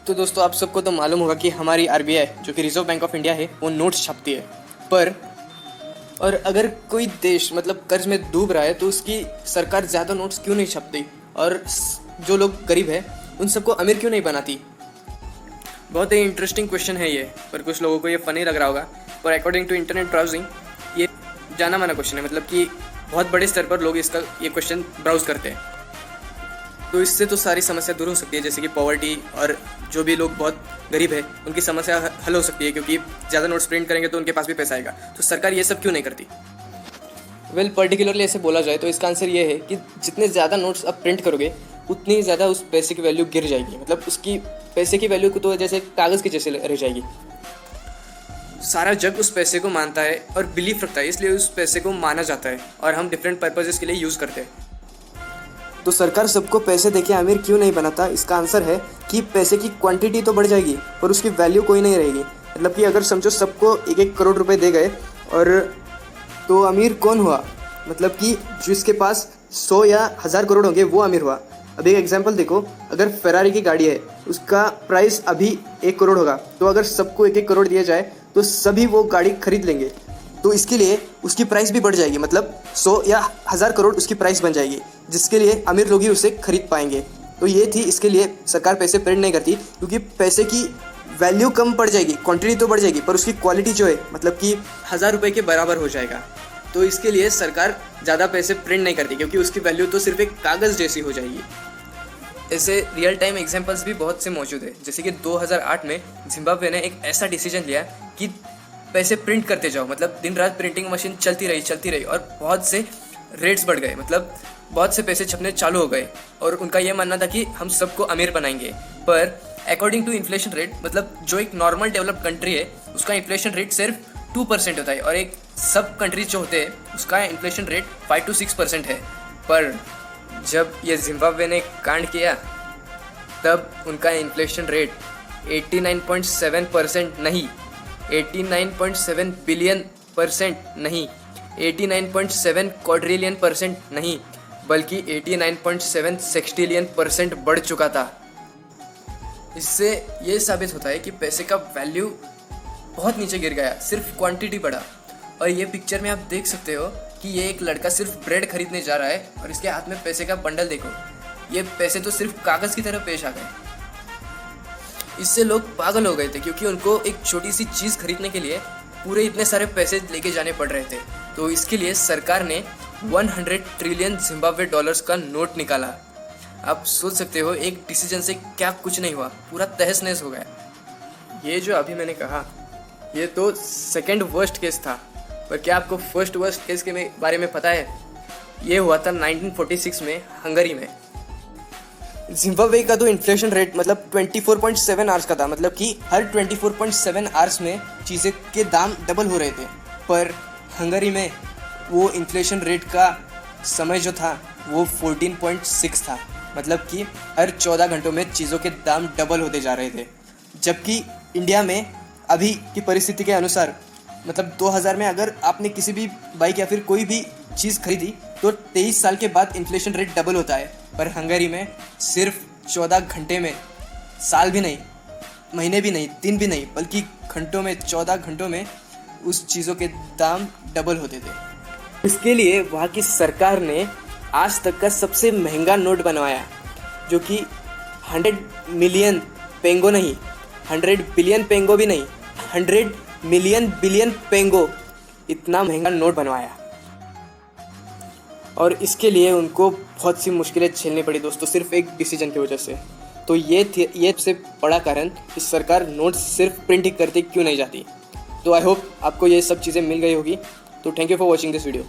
तो दोस्तों आप सबको तो मालूम होगा कि हमारी आरबीआई जो कि रिजर्व बैंक ऑफ इंडिया है वो नोट्स छापती है। पर और अगर कोई देश मतलब कर्ज में डूब रहा है तो उसकी सरकार ज़्यादा नोट्स क्यों नहीं छापती और जो लोग गरीब है उन सबको अमीर क्यों नहीं बनाती। बहुत ही इंटरेस्टिंग क्वेश्चन है ये, पर कुछ लोगों को ये फ़नी लग रहा होगा, पर अकॉर्डिंग टू इंटरनेट ब्राउजिंग ये जाना माना क्वेश्चन है। मतलब कि बहुत बड़े स्तर पर लोग इसका ये क्वेश्चन ब्राउज करते हैं। तो इससे तो सारी समस्या दूर हो सकती है, जैसे कि पॉवर्टी और जो भी लोग बहुत गरीब है उनकी समस्या हल हो सकती है, क्योंकि ज़्यादा नोट्स प्रिंट करेंगे तो उनके पास भी पैसा आएगा। तो सरकार ये सब क्यों नहीं करती? पर्टिकुलरली ऐसे बोला जाए तो इसका आंसर ये है कि जितने ज़्यादा नोट्स आप प्रिंट करोगे उतनी ज़्यादा उस पैसे की वैल्यू गिर जाएगी। मतलब उसकी पैसे की वैल्यू को तो जैसे कागज़ के जैसे रह जाएगी। सारा जग उस पैसे को मानता है और बिलीव रखता है, इसलिए उस पैसे को माना जाता है और हम डिफरेंट पर्पजेस के लिए यूज़ करते हैं। तो सरकार सबको पैसे देके अमीर क्यों नहीं बनाता? इसका आंसर है कि पैसे की क्वांटिटी तो बढ़ जाएगी पर उसकी वैल्यू कोई नहीं रहेगी। मतलब कि अगर समझो सबको 1-1 करोड़ रुपए दे गए और तो अमीर कौन हुआ? मतलब कि जिसके पास 100 या 1000 करोड़ होंगे वो अमीर हुआ। अब एक एग्जांपल देखो, अगर फेरारी की गाड़ी है उसका प्राइस अभी 1 करोड़ होगा, तो अगर सबको 1-1 करोड़ दिया जाए तो सभी वो गाड़ी खरीद लेंगे। तो इसके लिए उसकी प्राइस भी बढ़ जाएगी, मतलब 100 या 1000 करोड़ उसकी प्राइस बन जाएगी, जिसके लिए अमीर लोग ही उसे खरीद पाएंगे। तो ये थी, इसके लिए सरकार पैसे प्रिंट नहीं करती, क्योंकि पैसे की वैल्यू कम पड़ जाएगी, क्वांटिटी तो बढ़ जाएगी पर उसकी क्वालिटी जो है मतलब कि 1000 रुपये के बराबर हो जाएगा। तो इसके लिए सरकार ज़्यादा पैसे प्रिंट नहीं करती, क्योंकि उसकी वैल्यू तो सिर्फ एक कागज़ जैसी हो जाएगी। ऐसे रियल टाइम एग्जांपल्स भी बहुत से मौजूद है, जैसे कि 2008 में जिम्बाब्वे ने एक ऐसा डिसीजन लिया कि पैसे प्रिंट करते जाओ। मतलब दिन रात प्रिंटिंग मशीन चलती रही और बहुत से रेट्स बढ़ गए, मतलब बहुत से पैसे छपने चालू हो गए और उनका ये मानना था कि हम सबको अमीर बनाएंगे। पर अकॉर्डिंग टू इन्फ्लेशन रेट, मतलब जो एक नॉर्मल डेवलप्ड कंट्री है उसका इन्फ्लेशन रेट सिर्फ 2% होता है और एक सब कंट्रीज जो होते हैं उसका इन्फ्लेशन रेट 5 से 6% है। पर जब ये जिम्बाब्वे ने कांड किया तब उनका इन्फ्लेशन रेट 89.7% नहीं, 89.7 बिलियन % नहीं, 89.7 क्वाड्रिलियन % नहीं, बल्कि 89.7 सेक्सटिलियन % बढ़ चुका था। इससे ये साबित होता है कि पैसे का वैल्यू बहुत नीचे गिर गया, सिर्फ क्वांटिटी बढ़ा। और ये पिक्चर में आप देख सकते हो कि ये एक लड़का सिर्फ ब्रेड खरीदने जा रहा है और इसके हाथ में पैसे का बंडल देखो। ये पैसे तो सिर्फ कागज़ की तरह पेश आ गए। इससे लोग पागल हो गए थे, क्योंकि उनको एक छोटी सी चीज़ खरीदने के लिए पूरे इतने सारे पैसे लेके जाने पड़ रहे थे। तो इसके लिए सरकार ने 100 ट्रिलियन जिम्बाब्वे डॉलर्स का नोट निकाला। आप सोच सकते हो एक डिसीजन से क्या कुछ नहीं हुआ, पूरा तहस नहस हो गया। ये जो अभी मैंने कहा ये तो सेकंड वर्स्ट केस था, पर क्या आपको फर्स्ट वर्स्ट केस के बारे में पता है? ये हुआ था 1946 में हंगरी में। जिम्बाब्वे का तो इन्फ्लेशन रेट मतलब 24.7 आवर्स का था, मतलब कि हर 24.7 आवर्स में चीज़ें के दाम डबल हो रहे थे। पर हंगरी में वो इन्फ्लेशन रेट का समय जो था वो 14.6 था, मतलब कि हर 14 घंटों में चीज़ों के दाम डबल होते जा रहे थे। जबकि इंडिया में अभी की परिस्थिति के अनुसार मतलब 2000 में अगर आपने किसी भी बाइक या फिर कोई भी चीज़ खरीदी तो 23 साल के बाद इन्फ्लेशन रेट डबल होता है। पर हंगरी में सिर्फ 14 घंटे में, साल भी नहीं, महीने भी नहीं, दिन भी नहीं, बल्कि घंटों में, 14 घंटों में उस चीज़ों के दाम डबल होते थे। इसके लिए वहाँ की सरकार ने आज तक का सबसे महंगा नोट बनवाया, जो कि 100 मिलियन पेंगो नहीं, 100 बिलियन पेंगो भी नहीं, 100 मिलियन बिलियन पेंगो, इतना महंगा नोट बनवाया। और इसके लिए उनको बहुत सी मुश्किलें झेलनी पड़ी दोस्तों, सिर्फ एक डिसीजन की वजह से। तो ये सबसे बड़ा कारण कि सरकार नोट्स सिर्फ प्रिंट ही करती क्यों नहीं जाती। तो आई होप आपको ये सब चीज़ें मिल गई होगी। तो thank you for watching this video.